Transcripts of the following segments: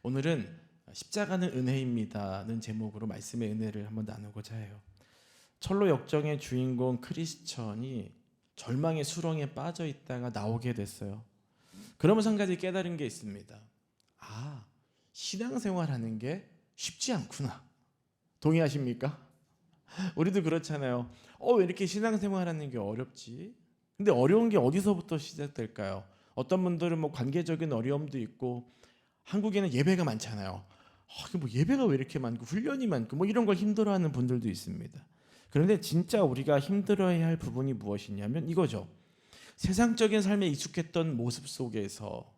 오늘은 십자가는 은혜입니다는 제목으로 말씀의 은혜를 한번 나누고자 해요. 철로 역정의 주인공 크리스천이 절망의 수렁에 빠져 있다가 나오게 됐어요. 그러면서 한 가지 깨달은 게 있습니다. 신앙생활하는 게 쉽지 않구나. 동의하십니까? 우리도 그렇잖아요. 왜 이렇게 신앙생활하는 게 어렵지? 근데 어려운 게 어디서부터 시작될까요? 어떤 분들은 관계적인 어려움도 있고, 한국에는 예배가 많잖아요. 예배가 왜 이렇게 많고 훈련이 많고 이런 걸 힘들어하는 분들도 있습니다. 그런데 진짜 우리가 힘들어해야 할 부분이 무엇이냐면 이거죠. 세상적인 삶에 익숙했던 모습 속에서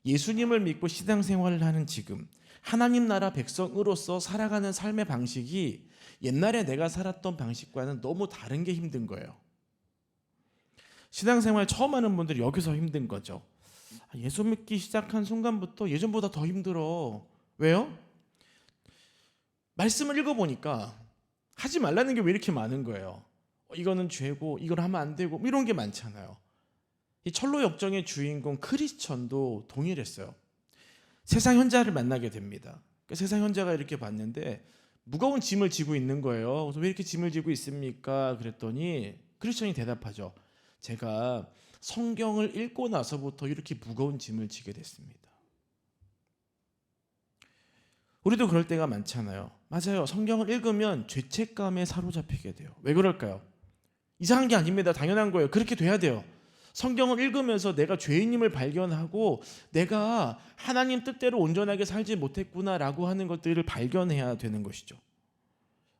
예수님을 믿고 신앙생활을 하는 지금 하나님 나라 백성으로서 살아가는 삶의 방식이 옛날에 내가 살았던 방식과는 너무 다른 게 힘든 거예요. 신앙생활 처음 하는 분들이 여기서 힘든 거죠. 예수 믿기 시작한 순간부터 예전보다 더 힘들어. 왜요? 말씀을 읽어보니까 하지 말라는 게 왜 이렇게 많은 거예요. 이거는 죄고 이걸 하면 안 되고 이런 게 많잖아요. 이 철로 역정의 주인공 크리스천도 동일했어요. 세상 현자를 만나게 됩니다. 세상 현자가 이렇게 봤는데 무거운 짐을 지고 있는 거예요. 그래서 왜 이렇게 짐을 지고 있습니까? 그랬더니 크리스천이 대답하죠. 제가 성경을 읽고 나서부터 이렇게 무거운 짐을 지게 됐습니다. 우리도 그럴 때가 많잖아요. 맞아요. 성경을 읽으면 죄책감에 사로잡히게 돼요. 왜 그럴까요? 이상한 게 아닙니다. 당연한 거예요. 그렇게 돼야 돼요. 성경을 읽으면서 내가 죄인임을 발견하고 내가 하나님 뜻대로 온전하게 살지 못했구나라고 하는 것들을 발견해야 되는 것이죠.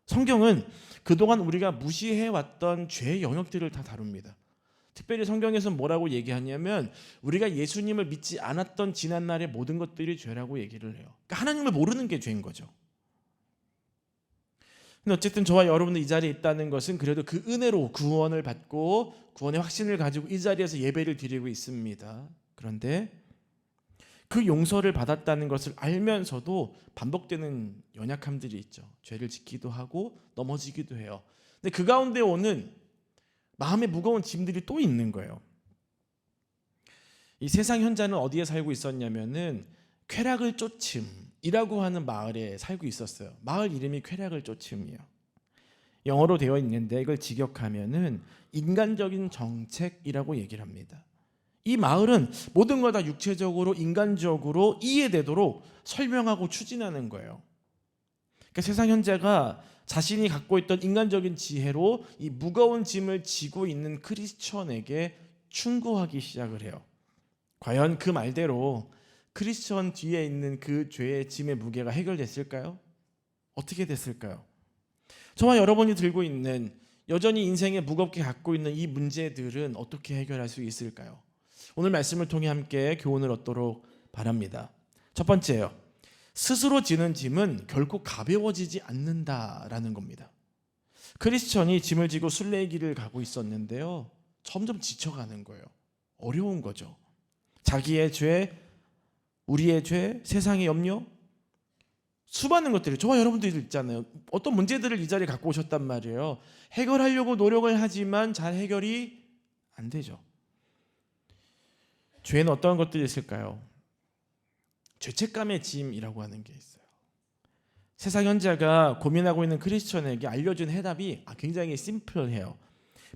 성경은 그동안 우리가 무시해왔던 죄의 영역들을 다 다룹니다. 특별히 성경에서는 뭐라고 얘기하냐면 우리가 예수님을 믿지 않았던 지난날의 모든 것들이 죄라고 얘기를 해요. 그러니까 하나님을 모르는 게 죄인 거죠. 근데 어쨌든 저와 여러분들 이 자리에 있다는 것은 그래도 그 은혜로 구원을 받고 구원의 확신을 가지고 이 자리에서 예배를 드리고 있습니다. 그런데 그 용서를 받았다는 것을 알면서도 반복되는 연약함들이 있죠. 죄를 짓기도 하고 넘어지기도 해요. 근데 그 가운데 오는 마음의 무거운 짐들이 또 있는 거예요. 이 세상 현자는 어디에 살고 있었냐면은 쾌락을 쫓음이라고 하는 마을에 살고 있었어요. 마을 이름이 쾌락을 쫓음이에요. 영어로 되어 있는데 이걸 직역하면은 인간적인 정책이라고 얘기를 합니다. 이 마을은 모든 걸 다 육체적으로 인간적으로 이해되도록 설명하고 추진하는 거예요. 그러니까 세상 현자가 자신이 갖고 있던 인간적인 지혜로 이 무거운 짐을 지고 있는 크리스천에게 충고하기 시작을 해요. 과연 그 말대로 크리스천 뒤에 있는 그 죄의 짐의 무게가 해결됐을까요? 어떻게 됐을까요? 저와 여러분이 들고 있는 여전히 인생에 무겁게 갖고 있는 이 문제들은 어떻게 해결할 수 있을까요? 오늘 말씀을 통해 함께 교훈을 얻도록 바랍니다. 첫 번째요. 스스로 지는 짐은 결코 가벼워지지 않는다라는 겁니다. 크리스천이 짐을 지고 순례의 길을 가고 있었는데요. 점점 지쳐가는 거예요. 어려운 거죠. 자기의 죄, 우리의 죄, 세상의 염려, 수많은 것들이 저와 여러분들이 있잖아요. 어떤 문제들을 이 자리에 갖고 오셨단 말이에요. 해결하려고 노력을 하지만 잘 해결이 안 되죠. 죄는 어떤 것들이 있을까요? 죄책감의 짐이라고 하는 게 있어요. 세상 현자가 고민하고 있는 크리스천에게 알려준 해답이 굉장히 심플해요.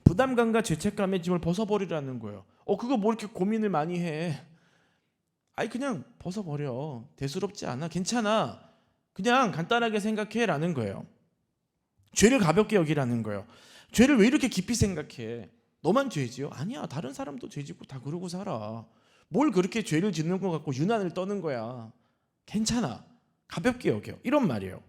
부담감과 죄책감의 짐을 벗어버리라는 거예요. 그거 뭐 이렇게 고민을 많이 해? 그냥 벗어버려. 대수롭지 않아. 괜찮아. 그냥 간단하게 생각해라는 거예요. 죄를 가볍게 여기라는 거예요. 죄를 왜 이렇게 깊이 생각해? 너만 죄지요? 아니야. 다른 사람도 죄지고 다 그러고 살아. 뭘 그렇게 죄를 짓는 것 같고 유난을 떠는 거야. 괜찮아. 가볍게 여겨. 이런 말이에요.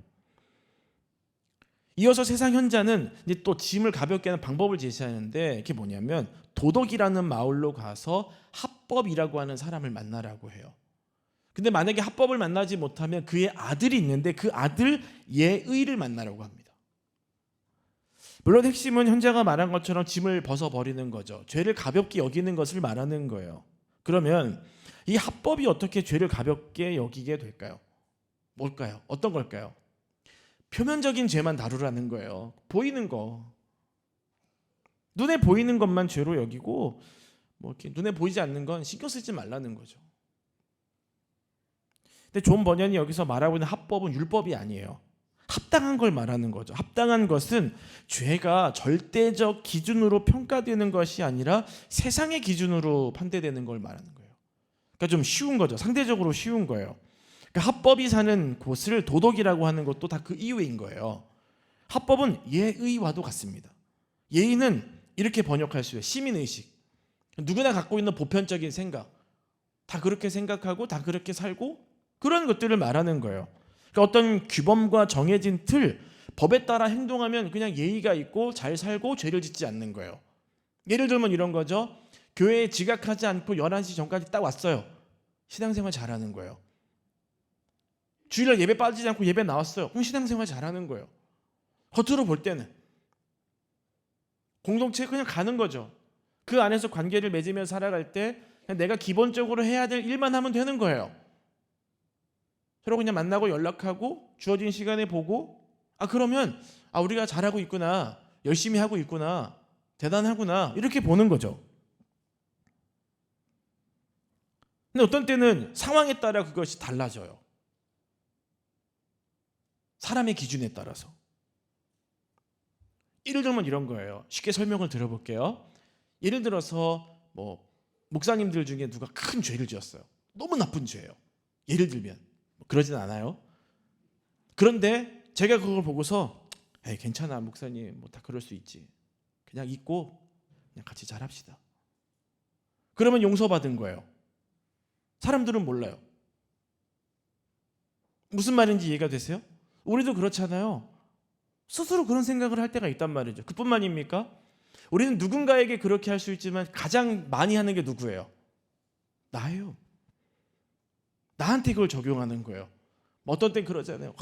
이어서 세상 현자는 이제 또 짐을 가볍게 하는 방법을 제시하는데 그게 뭐냐면 도덕이라는 마을로 가서 합법이라고 하는 사람을 만나라고 해요. 근데 만약에 합법을 만나지 못하면 그의 아들이 있는데 그 아들 예의를 만나라고 합니다. 물론 핵심은 현자가 말한 것처럼 짐을 벗어버리는 거죠. 죄를 가볍게 여기는 것을 말하는 거예요. 그러면 이 합법이 어떻게 죄를 가볍게 여기게 될까요? 뭘까요? 어떤 걸까요? 표면적인 죄만 다루라는 거예요. 보이는 거. 눈에 보이는 것만 죄로 여기고 이렇게 눈에 보이지 않는 건 신경 쓰지 말라는 거죠. 근데 존 버년이 여기서 말하고 있는 합법은 율법이 아니에요. 합당한 걸 말하는 거죠. 합당한 것은 죄가 절대적 기준으로 평가되는 것이 아니라 세상의 기준으로 판대되는 걸 말하는 거예요. 그러니까 좀 쉬운 거죠. 상대적으로 쉬운 거예요. 그러니까 합법이 사는 곳을 도덕이라고 하는 것도 다 그 이유인 거예요. 합법은 예의와도 같습니다. 예의는 이렇게 번역할 수 있어요. 시민의식. 누구나 갖고 있는 보편적인 생각. 다 그렇게 생각하고 다 그렇게 살고 그런 것들을 말하는 거예요. 그러니까 어떤 규범과 정해진 틀, 법에 따라 행동하면 그냥 예의가 있고 잘 살고 죄를 짓지 않는 거예요. 예를 들면 이런 거죠. 교회에 지각하지 않고 11시 전까지 딱 왔어요. 신앙생활 잘하는 거예요. 주일날 예배 빠지지 않고 예배 나왔어요. 그럼 신앙생활 잘하는 거예요. 겉으로 볼 때는. 공동체에 그냥 가는 거죠. 그 안에서 관계를 맺으며 살아갈 때 그냥 내가 기본적으로 해야 될 일만 하면 되는 거예요. 서로 그냥 만나고 연락하고 주어진 시간에 보고 그러면 우리가 잘하고 있구나. 열심히 하고 있구나. 대단하구나. 이렇게 보는 거죠. 근데 어떤 때는 상황에 따라 그것이 달라져요. 사람의 기준에 따라서. 예를 들면 이런 거예요. 쉽게 설명을 들어볼게요. 예를 들어서 목사님들 중에 누가 큰 죄를 지었어요. 너무 나쁜 죄예요. 예를 들면 그러진 않아요. 그런데 제가 그걸 보고서 괜찮아 목사님 다 그럴 수 있지. 그냥 잊고 그냥 같이 잘합시다. 그러면 용서받은 거예요. 사람들은 몰라요. 무슨 말인지 이해가 되세요? 우리도 그렇잖아요. 스스로 그런 생각을 할 때가 있단 말이죠. 그뿐만입니까? 우리는 누군가에게 그렇게 할 수 있지만 가장 많이 하는 게 누구예요? 나예요. 나한테 그걸 적용하는 거예요. 어떤 땐 그러잖아요.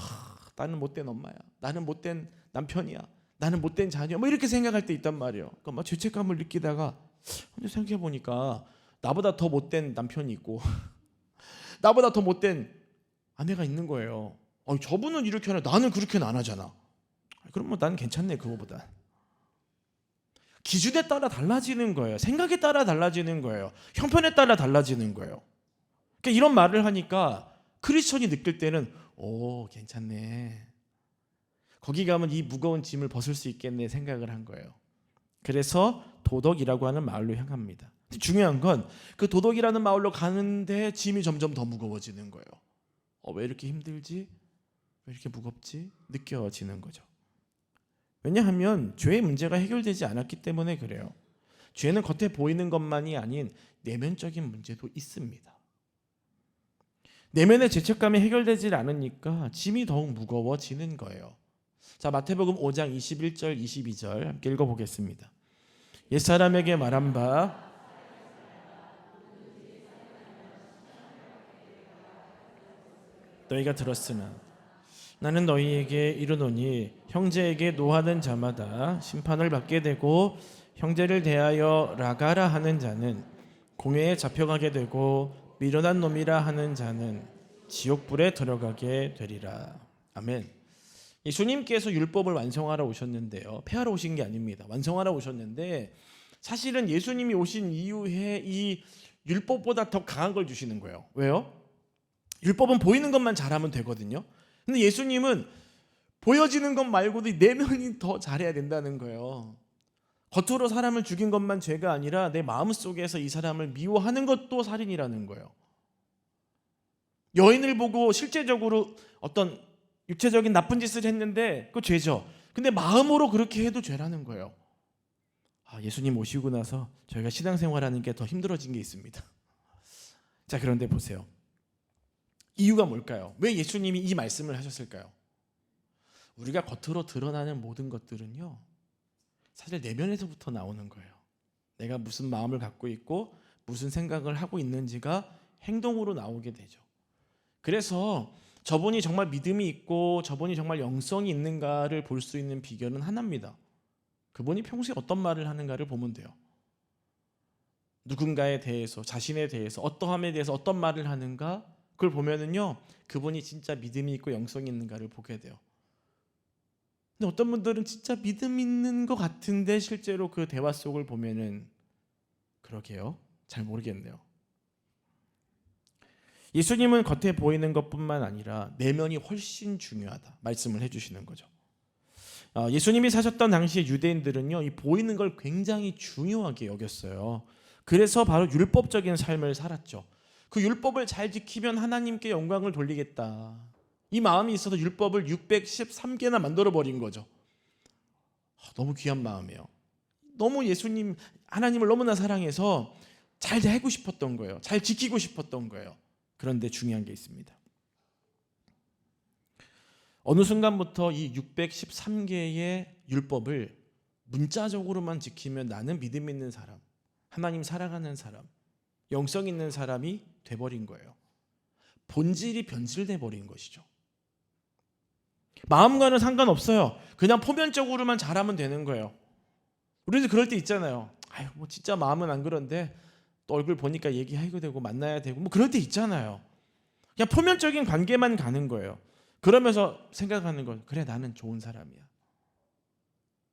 나는 못된 엄마야. 나는 못된 남편이야. 나는 못된 자녀. 이렇게 생각할 때 있단 말이에요. 그러니까 죄책감을 느끼다가 근데 생각해 보니까 나보다 더 못된 남편이 있고 나보다 더 못된 아내가 있는 거예요. 저분은 이렇게 하나 나는 그렇게는 안 하잖아. 그럼 나는 괜찮네 그거보다. 기준에 따라 달라지는 거예요. 생각에 따라 달라지는 거예요. 형편에 따라 달라지는 거예요. 그러니까 이런 말을 하니까 크리스천이 느낄 때는 괜찮네. 거기 가면 이 무거운 짐을 벗을 수 있겠네 생각을 한 거예요. 그래서 도덕이라고 하는 마을로 향합니다. 중요한 건 그 도덕이라는 마을로 가는데 짐이 점점 더 무거워지는 거예요. 왜 이렇게 힘들지? 왜 이렇게 무겁지? 느껴지는 거죠. 왜냐하면 죄의 문제가 해결되지 않았기 때문에 그래요. 죄는 겉에 보이는 것만이 아닌 내면적인 문제도 있습니다. 내면의 죄책감이 해결되지 않으니까 짐이 더욱 무거워지는 거예요. 자, 마태복음 5장 21절 22절 함께 읽어보겠습니다. 옛사람에게 말한 바 너희가 들었으나 나는 너희에게 이르노니 형제에게 노하는 자마다 심판을 받게 되고 형제를 대하여 라가라 하는 자는 공회에 잡혀가게 되고 미련한 놈이라 하는 자는 지옥불에 들어가게 되리라. 아멘. 예수님께서 율법을 완성하러 오셨는데요. 폐하러 오신 게 아닙니다. 완성하러 오셨는데 사실은 예수님이 오신 이후에 이 율법보다 더 강한 걸 주시는 거예요. 왜요? 율법은 보이는 것만 잘하면 되거든요. 근데 예수님은 보여지는 것 말고도 내면이 더 잘해야 된다는 거예요. 겉으로 사람을 죽인 것만 죄가 아니라 내 마음속에서 이 사람을 미워하는 것도 살인이라는 거예요. 여인을 보고 실제적으로 어떤 육체적인 나쁜 짓을 했는데 그거 죄죠. 근데 마음으로 그렇게 해도 죄라는 거예요. 예수님 오시고 나서 저희가 신앙생활하는 게 더 힘들어진 게 있습니다. 자, 그런데 보세요. 이유가 뭘까요? 왜 예수님이 이 말씀을 하셨을까요? 우리가 겉으로 드러나는 모든 것들은요, 사실 내면에서부터 나오는 거예요. 내가 무슨 마음을 갖고 있고 무슨 생각을 하고 있는지가 행동으로 나오게 되죠. 그래서 저분이 정말 믿음이 있고 저분이 정말 영성이 있는가를 볼 수 있는 비결은 하나입니다. 그분이 평소에 어떤 말을 하는가를 보면 돼요. 누군가에 대해서, 자신에 대해서, 어떠함에 대해서 어떤 말을 하는가, 그걸 보면은요, 그분이 진짜 믿음이 있고 영성이 있는가를 보게 돼요. 근데 어떤 분들은 진짜 믿음 있는 것 같은데 실제로 그 대화 속을 보면은 그러게요, 잘 모르겠네요. 예수님은 겉에 보이는 것뿐만 아니라 내면이 훨씬 중요하다 말씀을 해주시는 거죠. 예수님이 사셨던 당시에 유대인들은요, 이 보이는 걸 굉장히 중요하게 여겼어요. 그래서 바로 율법적인 삶을 살았죠. 그 율법을 잘 지키면 하나님께 영광을 돌리겠다, 이 마음이 있어서 율법을 613개나 만들어 버린 거죠. 너무 귀한 마음이에요. 너무 예수님, 하나님을 너무나 사랑해서 잘 하고 싶었던 거예요. 잘 지키고 싶었던 거예요. 그런데 중요한 게 있습니다. 어느 순간부터 이 613개의 율법을 문자적으로만 지키면 나는 믿음 있는 사람, 하나님 사랑하는 사람, 영성 있는 사람이 돼버린 거예요. 본질이 변질돼 버린 것이죠. 마음과는 상관없어요. 그냥 표면적으로만 잘하면 되는 거예요. 우리도 그럴 때 있잖아요. 아유, 뭐 진짜 마음은 안 그런데 또 얼굴 보니까 얘기하게 되고 만나야 되고 뭐 그럴 때 있잖아요. 그냥 표면적인 관계만 가는 거예요. 그러면서 생각하는 건, 그래, 나는 좋은 사람이야.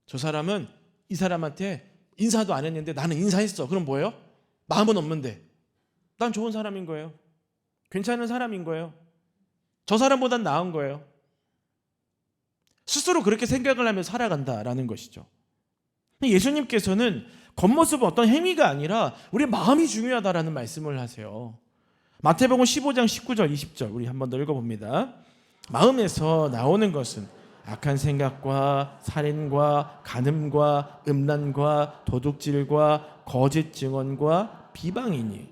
저 사람은 이 사람한테 인사도 안 했는데 나는 인사했어. 그럼 뭐예요? 마음은 없는데 난 좋은 사람인 거예요. 괜찮은 사람인 거예요. 저 사람보단 나은 거예요. 스스로 그렇게 생각을 하며 살아간다라는 것이죠. 예수님께서는 겉모습은 어떤 행위가 아니라 우리 마음이 중요하다라는 말씀을 하세요. 마태복음 15장 19절 20절 우리 한 번 더 읽어봅니다. 마음에서 나오는 것은 악한 생각과 살인과 간음과 음란과 도둑질과 거짓 증언과 비방이니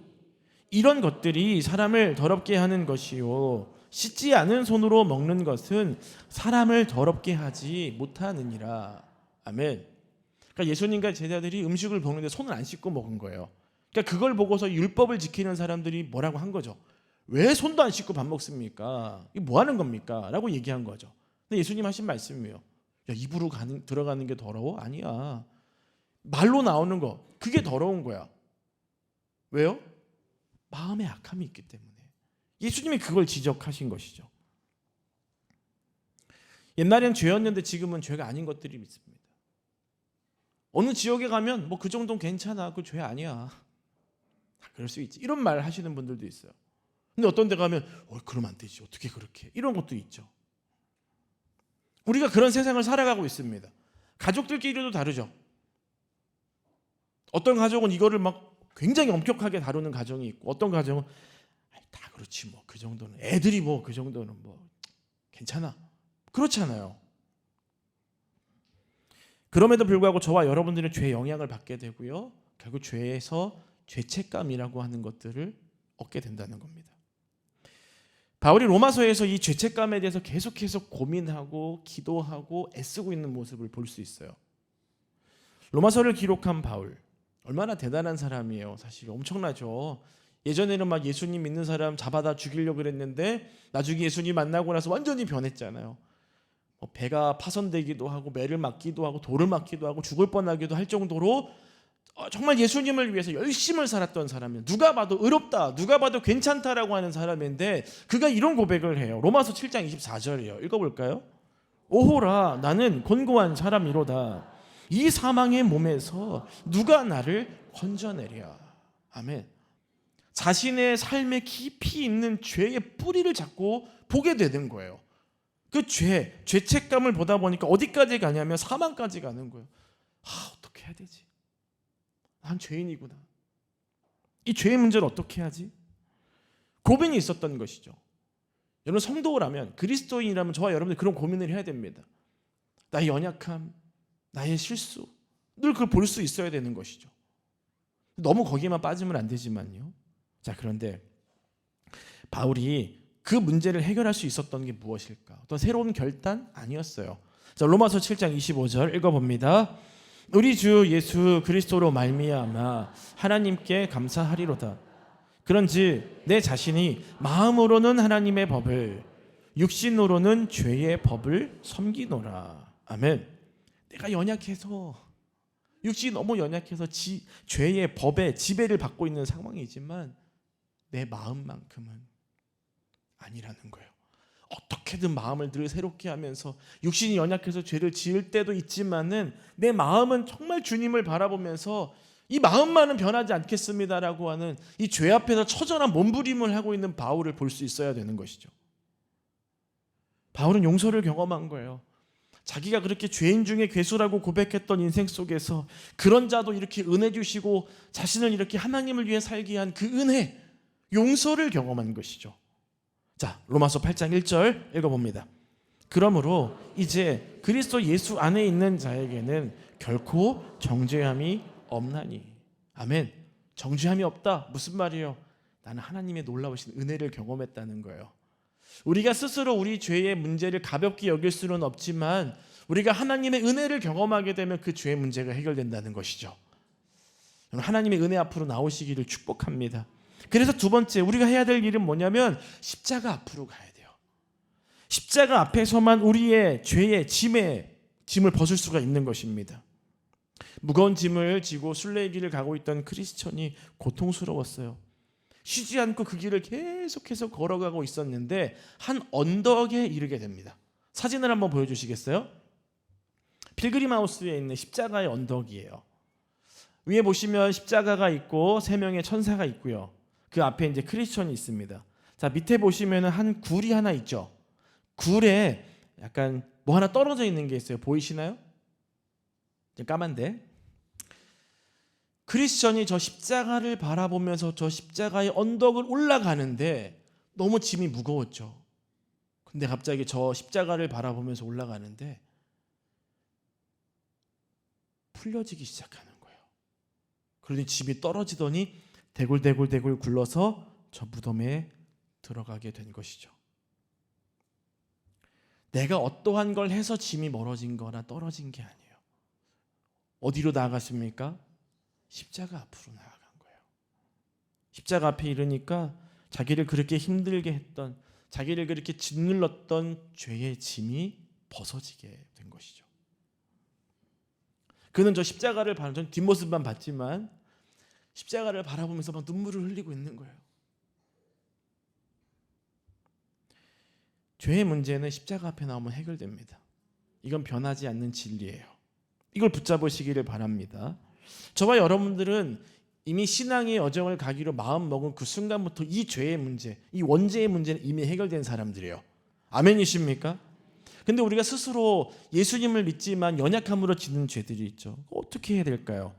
이런 것들이 사람을 더럽게 하는 것이요 씻지 않은 손으로 먹는 것은 사람을 더럽게 하지 못하느니라. 아멘. 그러니까 예수님과 제자들이 음식을 먹는데 손을 안 씻고 먹은 거예요. 그러니까 그걸 보고서 율법을 지키는 사람들이 뭐라고 한 거죠. 왜 손도 안 씻고 밥 먹습니까? 이게 뭐 하는 겁니까? 라고 얘기한 거죠. 근데 예수님 하신 말씀이에요. 야, 입으로 들어가는 게 더러워? 아니야. 말로 나오는 거, 그게 더러운 거야. 왜요? 마음에 악함이 있기 때문에. 예수님이 그걸 지적하신 것이죠. 옛날엔 죄였는데 지금은 죄가 아닌 것들이 있습니다. 어느 지역에 가면 뭐 그 정도는 괜찮아, 그 죄 아니야, 그럴 수 있지, 이런 말 하시는 분들도 있어요. 근데 어떤 데 가면 그러면 안 되지, 어떻게 그렇게, 이런 것도 있죠. 우리가 그런 세상을 살아가고 있습니다. 가족들끼리도 다르죠. 어떤 가족은 이거를 막 굉장히 엄격하게 다루는 가정이 있고, 어떤 가정은 다 그렇지 뭐 그 정도는, 애들이 뭐 그 정도는 뭐 괜찮아, 그렇잖아요. 그럼에도 불구하고 저와 여러분들은 죄의 영향을 받게 되고요, 결국 죄에서 죄책감이라고 하는 것들을 얻게 된다는 겁니다. 바울이 로마서에서 이 죄책감에 대해서 계속해서 고민하고 기도하고 애쓰고 있는 모습을 볼 수 있어요. 로마서를 기록한 바울, 얼마나 대단한 사람이에요. 사실 엄청나죠. 예전에는 막 예수님 믿는 사람 잡아다 죽이려고 그랬는데 나중에 예수님 만나고 나서 완전히 변했잖아요. 배가 파손되기도 하고 매를 맞기도 하고 돌을 맞기도 하고 죽을 뻔하기도 할 정도로 정말 예수님을 위해서 열심을 살았던 사람이에요. 누가 봐도 의롭다, 누가 봐도 괜찮다라고 하는 사람인데 그가 이런 고백을 해요. 로마서 7장 24절이에요. 읽어볼까요? 오호라, 나는 곤고한 사람이로다. 이 사망의 몸에서 누가 나를 건져내랴. 아멘. 자신의 삶에 깊이 있는 죄의 뿌리를 자꾸 보게 되는 거예요. 그 죄책감을 보다 보니까 어디까지 가냐면 사망까지 가는 거예요. 어떻게 해야 되지? 난 죄인이구나. 이 죄의 문제를 어떻게 하지? 고민이 있었던 것이죠. 여러분, 성도라면, 그리스도인이라면 저와 여러분들 그런 고민을 해야 됩니다. 나의 연약함, 나의 실수, 늘 그걸 볼 수 있어야 되는 것이죠. 너무 거기에만 빠지면 안 되지만요. 자, 그런데 바울이 그 문제를 해결할 수 있었던 게 무엇일까? 어떤 새로운 결단? 아니었어요. 자, 로마서 7장 25절 읽어봅니다. 우리 주 예수 그리스도로 말미암아 하나님께 감사하리로다. 그런즉 내 자신이 마음으로는 하나님의 법을, 육신으로는 죄의 법을 섬기노라. 아멘. 내가 연약해서, 육신이 너무 연약해서 죄의 법에 지배를 받고 있는 상황이지만 내 마음만큼은 아니라는 거예요. 어떻게든 마음을 늘 새롭게 하면서 육신이 연약해서 죄를 지을 때도 있지만은 내 마음은 정말 주님을 바라보면서 이 마음만은 변하지 않겠습니다라고 하는 이 죄 앞에서 처절한 몸부림을 하고 있는 바울을 볼 수 있어야 되는 것이죠. 바울은 용서를 경험한 거예요. 자기가 그렇게 죄인 중에 괴수라고 고백했던 인생 속에서 그런 자도 이렇게 은혜 주시고 자신을 이렇게 하나님을 위해 살게 한 그 은혜, 용서를 경험한 것이죠. 자, 로마서 8장 1절 읽어봅니다. 그러므로 이제 그리스도 예수 안에 있는 자에게는 결코 정죄함이 없나니. 아멘. 정죄함이 없다. 무슨 말이에요? 나는 하나님의 놀라우신 은혜를 경험했다는 거예요. 우리가 스스로 우리 죄의 문제를 가볍게 여길 수는 없지만 우리가 하나님의 은혜를 경험하게 되면 그 죄의 문제가 해결된다는 것이죠. 하나님의 은혜 앞으로 나오시기를 축복합니다. 그래서 두 번째 우리가 해야 될 일은 뭐냐면 십자가 앞으로 가야 돼요. 십자가 앞에서만 우리의 죄의 짐을 벗을 수가 있는 것입니다. 무거운 짐을 지고 순례길을 가고 있던 크리스천이 고통스러웠어요. 쉬지 않고 그 길을 계속해서 걸어가고 있었는데 한 언덕에 이르게 됩니다. 사진을 한번 보여주시겠어요? 필그림 하우스에 있는 십자가의 언덕이에요. 위에 보시면 십자가가 있고 세 명의 천사가 있고요. 그 앞에 이제 크리스천이 있습니다. 자, 밑에 보시면 한 굴이 하나 있죠. 굴에 약간 뭐 하나 떨어져 있는 게 있어요. 보이시나요? 까만데. 크리스천이 저 십자가를 바라보면서 저 십자가의 언덕을 올라가는데 너무 짐이 무거웠죠. 근데 갑자기 저 십자가를 바라보면서 올라가는데 풀려지기 시작하는 거예요. 그러니 짐이 떨어지더니 대굴대굴 굴러서 저 무덤에 들어가게 된 것이죠. 내가 어떠한 걸 해서 짐이 멀어진 거나 떨어진 게 아니에요. 어디로 나아갔습니까? 십자가 앞으로 나아간 거예요. 십자가 앞에 이르니까 자기를 그렇게 힘들게 했던, 자기를 그렇게 짓눌렀던 죄의 짐이 벗어지게 된 것이죠. 그는 저 십자가를 전 뒷모습만 봤지만 십자가를 바라보면서 막 눈물을 흘리고 있는 거예요. 죄의 문제는 십자가 앞에 나오면 해결됩니다. 이건 변하지 않는 진리예요. 이걸 붙잡으시기를 바랍니다. 저와 여러분들은 이미 신앙의 여정을 가기로 마음먹은 그 순간부터 이 죄의 문제, 이 원죄의 문제는 이미 해결된 사람들이에요. 아멘이십니까? 근데 우리가 스스로 예수님을 믿지만 연약함으로 짓는 죄들이 있죠. 어떻게 해야 될까요?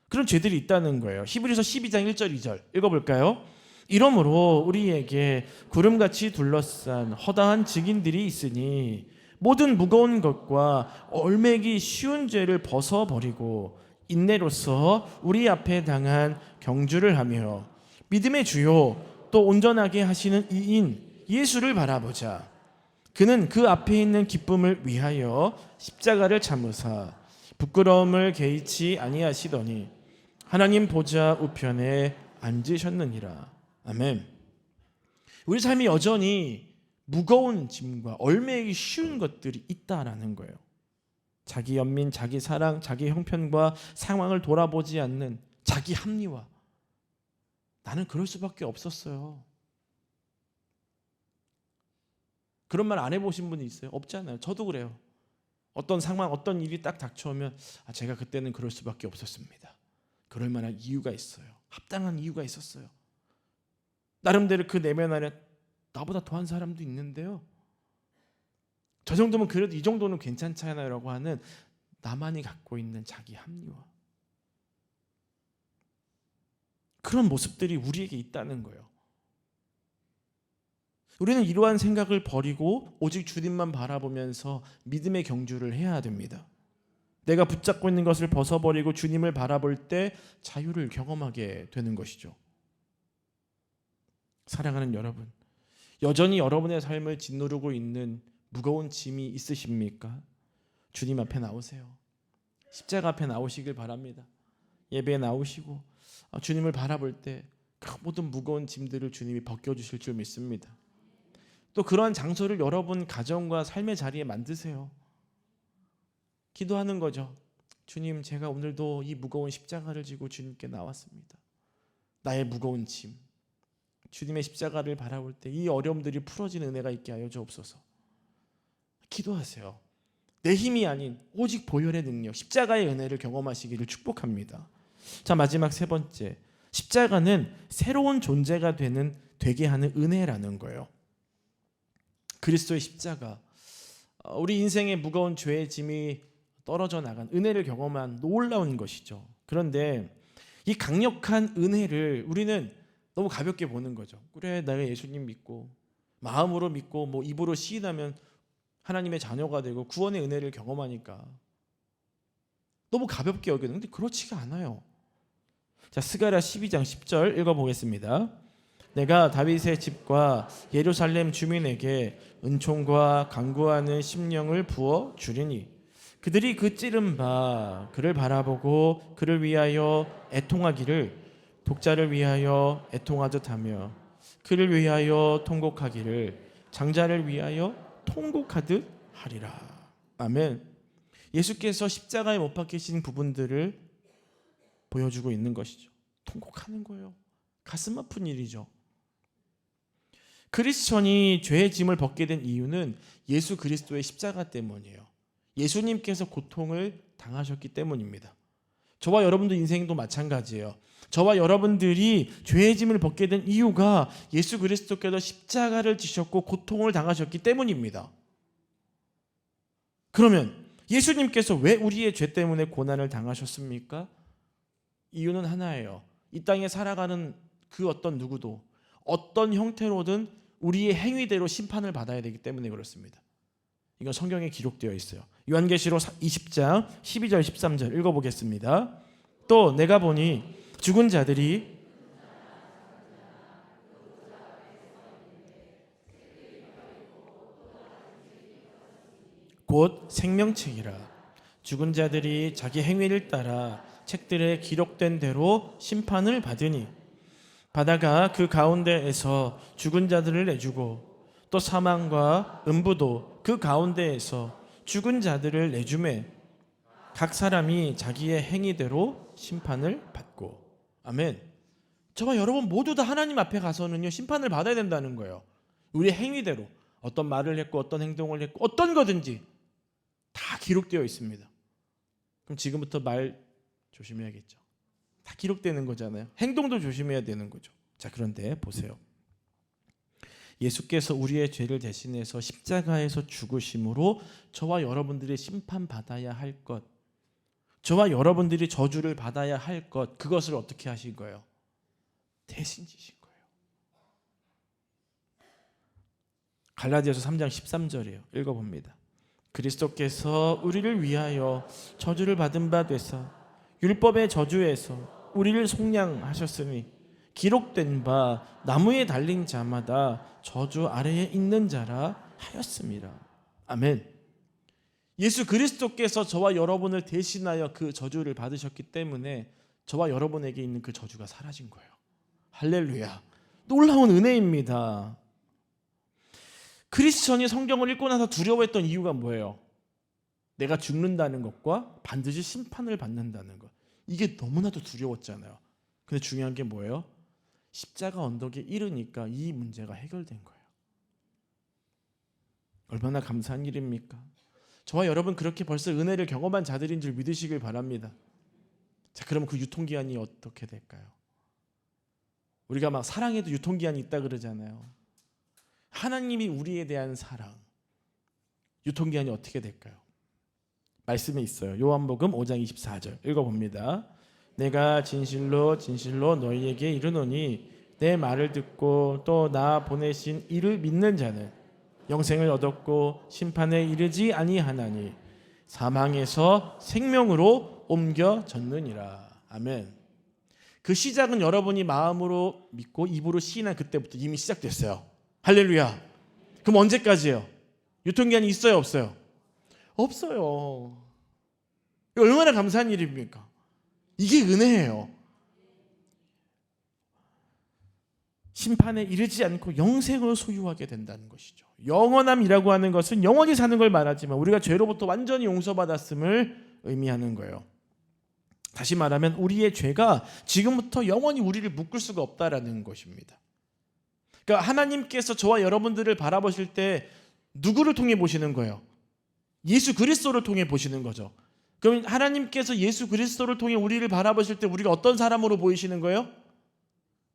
그런 죄들이 있다는 거예요. 히브리서 12장 1절 2절 읽어볼까요? 이러므로 우리에게 구름같이 둘러싼 허다한 증인들이 있으니 모든 무거운 것과 얼매기 쉬운 죄를 벗어버리고 인내로서 우리 앞에 당한 경주를 하며 믿음의 주요 또 온전하게 하시는 이인 예수를 바라보자. 그는 그 앞에 있는 기쁨을 위하여 십자가를 참으사 부끄러움을 개의치 아니하시더니 하나님 보좌 우편에 앉으셨느니라. 아멘. 우리 삶이 여전히 무거운 짐과 얼매기 쉬운 것들이 있다라는 거예요. 자기 연민, 자기 사랑, 자기 형편과 상황을 돌아보지 않는 자기 합리화. 나는 그럴 수밖에 없었어요. 그런 말 안 해보신 분이 있어요? 없잖아요. 저도 그래요. 어떤 상황, 어떤 일이 딱 닥쳐오면 제가 그때는 그럴 수밖에 없었습니다. 그럴 만한 이유가 있어요. 합당한 이유가 있었어요. 나름대로 그 내면 안에 나보다 더한 사람도 있는데요. 저 정도면 그래도 이 정도는 괜찮잖아요 라고 하는 나만이 갖고 있는 자기 합리화. 그런 모습들이 우리에게 있다는 거예요. 우리는 이러한 생각을 버리고 오직 주님만 바라보면서 믿음의 경주를 해야 됩니다. 내가 붙잡고 있는 것을 벗어버리고 주님을 바라볼 때 자유를 경험하게 되는 것이죠. 사랑하는 여러분, 여전히 여러분의 삶을 짓누르고 있는 무거운 짐이 있으십니까? 주님 앞에 나오세요. 십자가 앞에 나오시길 바랍니다. 예배에 나오시고 주님을 바라볼 때 그 모든 무거운 짐들을 주님이 벗겨주실 줄 믿습니다. 또 그러한 장소를 여러분 가정과 삶의 자리에 만드세요. 기도하는 거죠. 주님, 제가 오늘도 이 무거운 십자가를 지고 주님께 나왔습니다. 나의 무거운 짐, 주님의 십자가를 바라볼 때 이 어려움들이 풀어지는 은혜가 있게 하여 주옵소서. 기도하세요. 내 힘이 아닌 오직 보혈의 능력, 십자가의 은혜를 경험하시기를 축복합니다. 자, 마지막 세 번째, 십자가는 새로운 존재가 되게 하는 은혜라는 거예요. 그리스도의 십자가, 우리 인생의 무거운 죄의 짐이 떨어져 나간 은혜를 경험한 놀라운 것이죠. 그런데 이 강력한 은혜를 우리는 너무 가볍게 보는 거죠. 그래, 내가 예수님 믿고 마음으로 믿고 뭐 입으로 시인하면 하나님의 자녀가 되고 구원의 은혜를 경험하니까 너무 가볍게 여기는데 그렇지가 않아요. 자, 스가랴 12장 10절 읽어보겠습니다. 내가 다윗의 집과 예루살렘 주민에게 은총과 간구하는 심령을 부어 주리니 그들이 그 찌른 바 그를 바라보고 그를 위하여 애통하기를 독자를 위하여 애통하듯 하며 그를 위하여 통곡하기를 장자를 위하여 통곡하듯 하리라. 아멘. 예수께서 십자가에 못 박히신 부분들을 보여주고 있는 것이죠. 통곡하는 거예요. 가슴 아픈 일이죠. 크리스천이 죄의 짐을 벗게 된 이유는 예수 그리스도의 십자가 때문이에요. 예수님께서 고통을 당하셨기 때문입니다. 저와 여러분들 인생도 마찬가지예요. 저와 여러분들이 죄의 짐을 벗게 된 이유가 예수 그리스도께서 십자가를 지셨고 고통을 당하셨기 때문입니다. 그러면 예수님께서 왜 우리의 죄 때문에 고난을 당하셨습니까? 이유는 하나예요. 이 땅에 살아가는 그 어떤 누구도 어떤 형태로든 우리의 행위대로 심판을 받아야 되기 때문에 그렇습니다. 이건 성경에 기록되어 있어요. 요한계시록 20장 12절 13절 읽어보겠습니다. 또 내가 보니 죽은 자들이 곧 생명책이라 죽은 자들이 자기 행위를 따라 책들에 기록된 대로 심판을 받으니 바다가 그 가운데에서 죽은 자들을 내주고 또 사망과 음부도 그 가운데에서 죽은 자들을 내주매 각 사람이 자기의 행위대로 심판을 받고. 아멘. 저와 여러분 모두 다 하나님 앞에 가서는요 심판을 받아야 된다는 거예요. 우리의 행위대로 어떤 말을 했고 어떤 행동을 했고 어떤 거든지 다 기록되어 있습니다. 그럼 지금부터 말 조심해야겠죠. 다 기록되는 거잖아요. 행동도 조심해야 되는 거죠. 자, 그런데 보세요. 예수께서 우리의 죄를 대신해서 십자가에서 죽으심으로 저와 여러분들이 심판받아야 할 것, 저와 여러분들이 저주를 받아야 할 것, 그것을 어떻게 하신 거예요? 대신 지신 거예요. 갈라디아서 3장 13절이에요. 읽어봅니다. 그리스도께서 우리를 위하여 저주를 받은 바 되사 율법의 저주에서 우리를 속량하셨으니 기록된 바 나무에 달린 자마다 저주 아래에 있는 자라 하였습니다. 아멘. 예수 그리스도께서 저와 여러분을 대신하여 그 저주를 받으셨기 때문에 저와 여러분에게 있는 그 저주가 사라진 거예요. 할렐루야. 놀라운 은혜입니다. 크리스천이 성경을 읽고 나서 두려워했던 이유가 뭐예요? 내가 죽는다는 것과 반드시 심판을 받는다는 것. 이게 너무나도 두려웠잖아요. 근데 중요한 게 뭐예요? 십자가 언덕에 이르니까 이 문제가 해결된 거예요. 얼마나 감사한 일입니까? 저와 여러분 그렇게 벌써 은혜를 경험한 자들인 줄 믿으시길 바랍니다. 자, 그럼 그 유통기한이 어떻게 될까요? 우리가 막 사랑에도 유통기한이 있다 그러잖아요. 하나님이 우리에 대한 사랑, 유통기한이 어떻게 될까요? 말씀에 있어요. 요한복음 5장 24절 읽어봅니다. 내가 진실로 진실로 너희에게 이르노니 내 말을 듣고 또 나 보내신 이를 믿는 자는 영생을 얻었고 심판에 이르지 아니하나니 사망에서 생명으로 옮겨졌느니라. 아멘. 그 시작은 여러분이 마음으로 믿고 입으로 시인한 그때부터 이미 시작됐어요. 할렐루야. 그럼 언제까지예요? 유통기한이 있어요, 없어요? 없어요. 얼마나 감사한 일입니까? 이게 은혜예요. 심판에 이르지 않고 영생을 소유하게 된다는 것이죠. 영원함이라고 하는 것은 영원히 사는 걸 말하지만 우리가 죄로부터 완전히 용서받았음을 의미하는 거예요. 다시 말하면 우리의 죄가 지금부터 영원히 우리를 묶을 수가 없다라는 것입니다. 그러니까 하나님께서 저와 여러분들을 바라보실 때 누구를 통해 보시는 거예요? 예수 그리스도를 통해 보시는 거죠. 그럼 하나님께서 예수 그리스도를 통해 우리를 바라보실 때 우리가 어떤 사람으로 보이시는 거예요?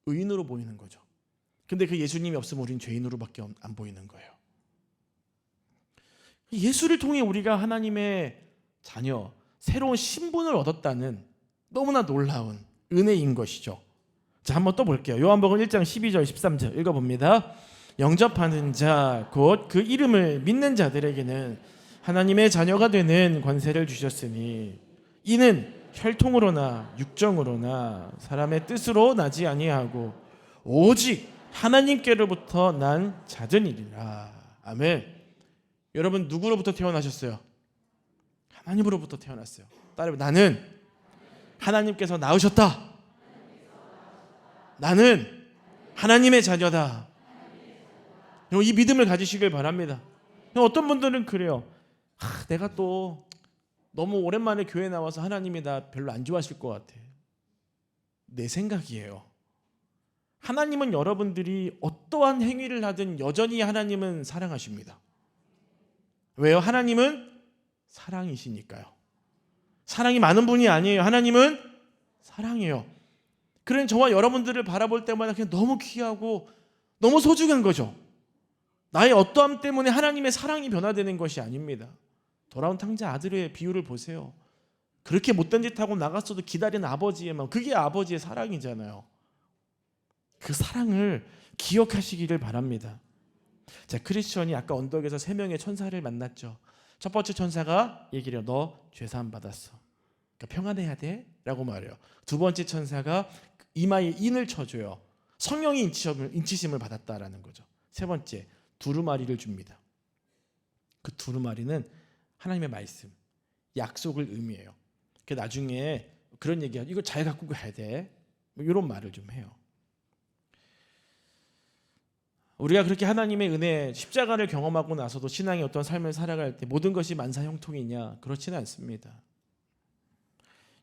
의인으로 보이는 거죠. 근데 그 예수님이 없으면 우리는 죄인으로밖에 안 보이는 거예요. 예수를 통해 우리가 하나님의 자녀, 새로운 신분을 얻었다는 너무나 놀라운 은혜인 것이죠. 자, 한번 또 볼게요. 요한복음 1장 12절 13절 읽어봅니다. 영접하는 자 곧 그 이름을 믿는 자들에게는 하나님의 자녀가 되는 권세를 주셨으니 이는 혈통으로나 육정으로나 사람의 뜻으로 나지 아니하고 오직 하나님께로부터 난 자들이라. 아멘. 여러분 누구로부터 태어나셨어요? 하나님으로부터 태어났어요. 따라해, 나는 하나님께서 낳으셨다. 나는 하나님의 자녀다. 이 믿음을 가지시길 바랍니다. 어떤 분들은 그래요. 내가 또 너무 오랜만에 교회 나와서 하나님이 나 별로 안 좋아하실 것 같아. 내 생각이에요. 하나님은 여러분들이 어떠한 행위를 하든 여전히 하나님은 사랑하십니다. 왜요? 하나님은 사랑이시니까요. 사랑이 많은 분이 아니에요. 하나님은 사랑이에요. 그런 저와 여러분들을 바라볼 때마다 그냥 너무 귀하고 너무 소중한 거죠. 나의 어떠함 때문에 하나님의 사랑이 변화되는 것이 아닙니다. 돌아온 탕자 아들의 비유를 보세요. 그렇게 못된 짓 하고 나갔어도 기다리는 아버지의 마음, 그게 아버지의 사랑이잖아요. 그 사랑을 기억하시기를 바랍니다. 자, 크리스천이 아까 언덕에서 3명의 천사를 만났죠. 첫 번째 천사가 얘기를 해요. 너 죄사함 받았어. 그러니까 평안해야 돼 라고 말해요. 두 번째 천사가 이마에 인을 쳐줘요. 성령이 인치심을 받았다라는 거죠. 세 번째, 두루마리를 줍니다. 그 두루마리는 하나님의 말씀, 약속을 의미해요. 나중에 그런 얘기하죠. 이거 잘 갖고 가야 돼. 이런 말을 좀 해요. 우리가 그렇게 하나님의 은혜, 십자가를 경험하고 나서도 신앙의 어떤 삶을 살아갈 때 모든 것이 만사형통이냐? 그렇지는 않습니다.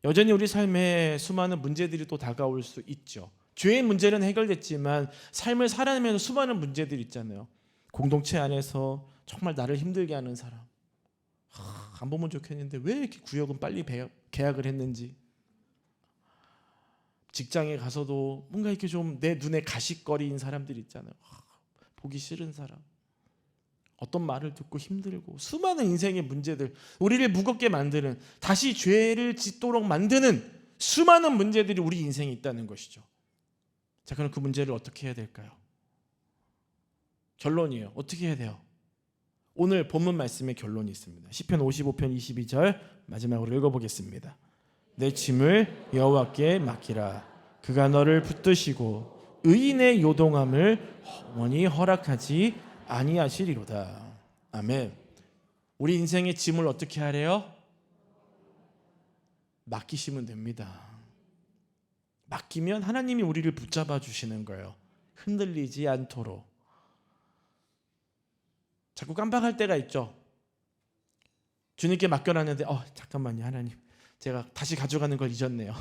여전히 우리 삶에 수많은 문제들이 또 다가올 수 있죠. 죄의 문제는 해결됐지만 삶을 살아내면서 수많은 문제들이 있잖아요. 공동체 안에서 정말 나를 힘들게 하는 사람, 안 보면 좋겠는데 왜 이렇게 구역은 빨리 계약을 했는지, 직장에 가서도 뭔가 이렇게 좀 내 눈에 가식거리인 사람들 있잖아요. 보기 싫은 사람, 어떤 말을 듣고 힘들고, 수많은 인생의 문제들, 우리를 무겁게 만드는, 다시 죄를 짓도록 만드는 수많은 문제들이 우리 인생에 있다는 것이죠. 자, 그럼 그 문제를 어떻게 해야 될까요? 결론이에요. 어떻게 해야 돼요? 오늘 본문 말씀의 결론이 있습니다. 시편 55편 22절 마지막으로 읽어보겠습니다. 내 짐을 여호와께 맡기라. 그가 너를 붙드시고 의인의 요동함을 영원히 허락하지 아니하시리로다. 아멘. 우리 인생의 짐을 어떻게 하래요? 맡기시면 됩니다. 맡기면 하나님이 우리를 붙잡아 주시는 거예요. 흔들리지 않도록. 자꾸 깜빡할 때가 있죠. 주님께 맡겨놨는데 잠깐만요 하나님, 제가 다시 가져가는 걸 잊었네요.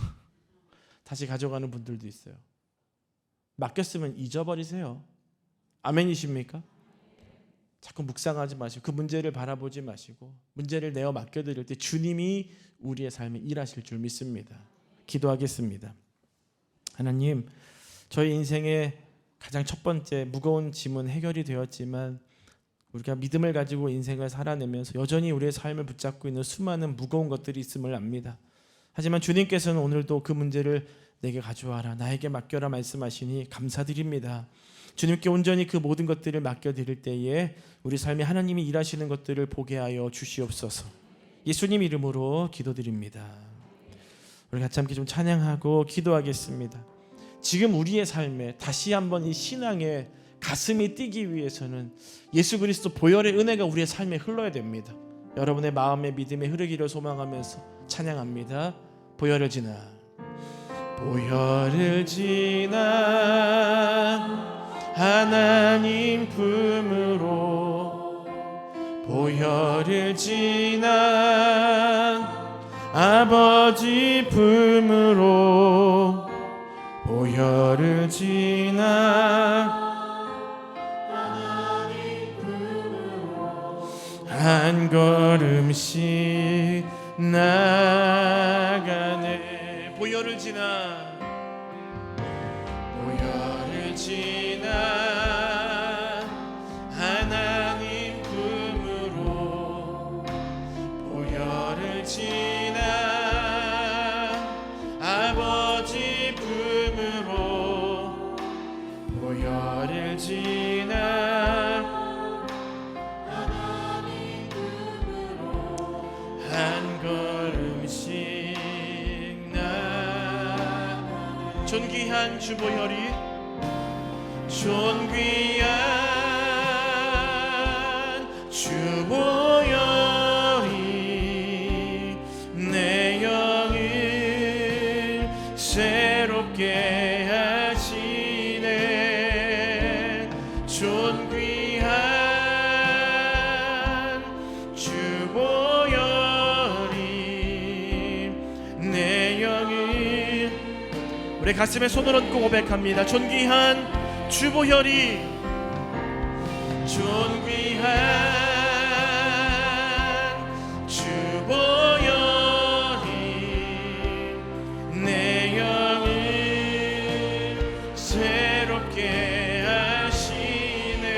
다시 가져가는 분들도 있어요. 맡겼으면 잊어버리세요. 아멘이십니까? 자꾸 묵상하지 마시고 그 문제를 바라보지 마시고 문제를 내어 맡겨드릴 때 주님이 우리의 삶에 일하실 줄 믿습니다. 기도하겠습니다. 하나님, 저희 인생의 가장 첫 번째 무거운 짐은 해결이 되었지만 우리가 믿음을 가지고 인생을 살아내면서 여전히 우리의 삶을 붙잡고 있는 수많은 무거운 것들이 있음을 압니다. 하지만 주님께서는 오늘도 그 문제를 내게 가져와라, 나에게 맡겨라 말씀하시니 감사드립니다. 주님께 온전히 그 모든 것들을 맡겨드릴 때에 우리 삶에 하나님이 일하시는 것들을 보게 하여 주시옵소서. 예수님 이름으로 기도드립니다. 우리 같이 함께 좀 찬양하고 기도하겠습니다. 지금 우리의 삶에 다시 한번 이 신앙의 가슴이 뛰기 위해서는 예수 그리스도 보혈의 은혜가 우리의 삶에 흘러야 됩니다. 여러분의 마음의 믿음의 흐르기를 소망하면서 찬양합니다. 보혈을 지나 보혈을 지나 하나님 품으로, 보혈을 지나 아버지 품으로, 보혈을 지나 한 걸음씩 나가네. 보혈을 지나 보혈을 지나 하나님 품으로 보혈을 지나 아버지 품으로 보혈을 지나 하나님 품으로 한 걸음씩 나 존귀한 주보혈이 존귀한 주보혈이 내 영을 새롭게 하시네. 존귀한 주보혈이 내 영을 우리 가슴에 손을 얹고 고백합니다. 존귀한 주보혈이 존귀한 주보혈이 내 영을 새롭게 하시네.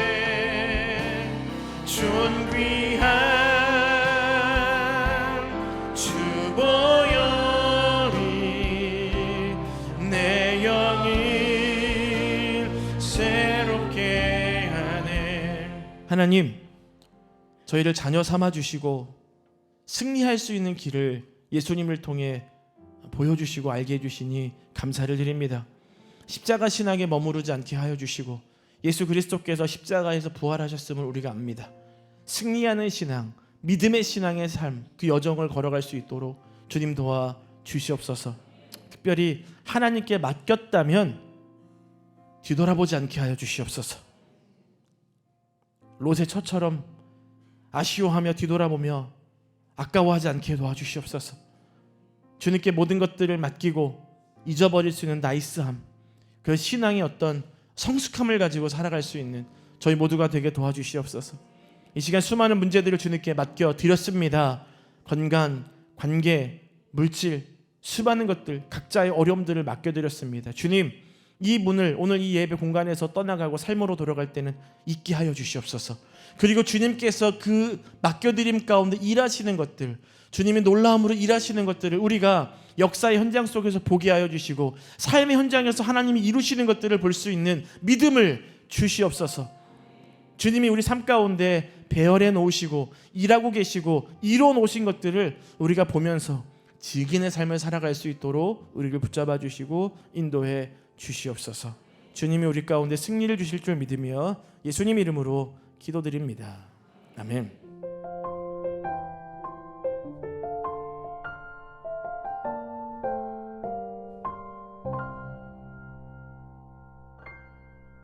존귀한 주보혈이 내 영을 새롭게 하네. 하나님, 저희를 자녀 삼아 주시고 승리할 수 있는 길을 예수님을 통해 보여주시고 알게 해주시니 감사를 드립니다. 십자가 신앙에 머무르지 않게 하여 주시고 예수 그리스도께서 십자가에서 부활하셨음을 우리가 압니다. 승리하는 신앙, 믿음의 신앙의 삶, 그 여정을 걸어갈 수 있도록 주님 도와 주시옵소서. 특별히 하나님께 맡겼다면 뒤돌아보지 않게 하여 주시옵소서. 롯의 처처럼 아쉬워하며 뒤돌아보며 아까워하지 않게 도와주시옵소서. 주님께 모든 것들을 맡기고 잊어버릴 수 있는 나이스함, 그 신앙의 어떤 성숙함을 가지고 살아갈 수 있는 저희 모두가 되게 도와주시옵소서. 이 시간 수많은 문제들을 주님께 맡겨드렸습니다. 건강, 관계, 물질, 수많은 것들, 각자의 어려움들을 맡겨드렸습니다. 주님, 이 문을 오늘 이 예배 공간에서 떠나가고 삶으로 돌아갈 때는 잊게 하여 주시옵소서. 그리고 주님께서 그 맡겨드림 가운데 일하시는 것들, 주님의 놀라움으로 일하시는 것들을 우리가 역사의 현장 속에서 보게 하여 주시고 삶의 현장에서 하나님이 이루시는 것들을 볼 수 있는 믿음을 주시옵소서. 주님이 우리 삶 가운데 배열해 놓으시고 일하고 계시고 이루어 놓으신 것들을 우리가 보면서 즐기는 삶을 살아갈 수 있도록 우리를 붙잡아 주시고 인도해 주시옵소서. 주님이 우리 가운데 승리를 주실 줄 믿으며 예수님 이름으로 기도드립니다. 아멘.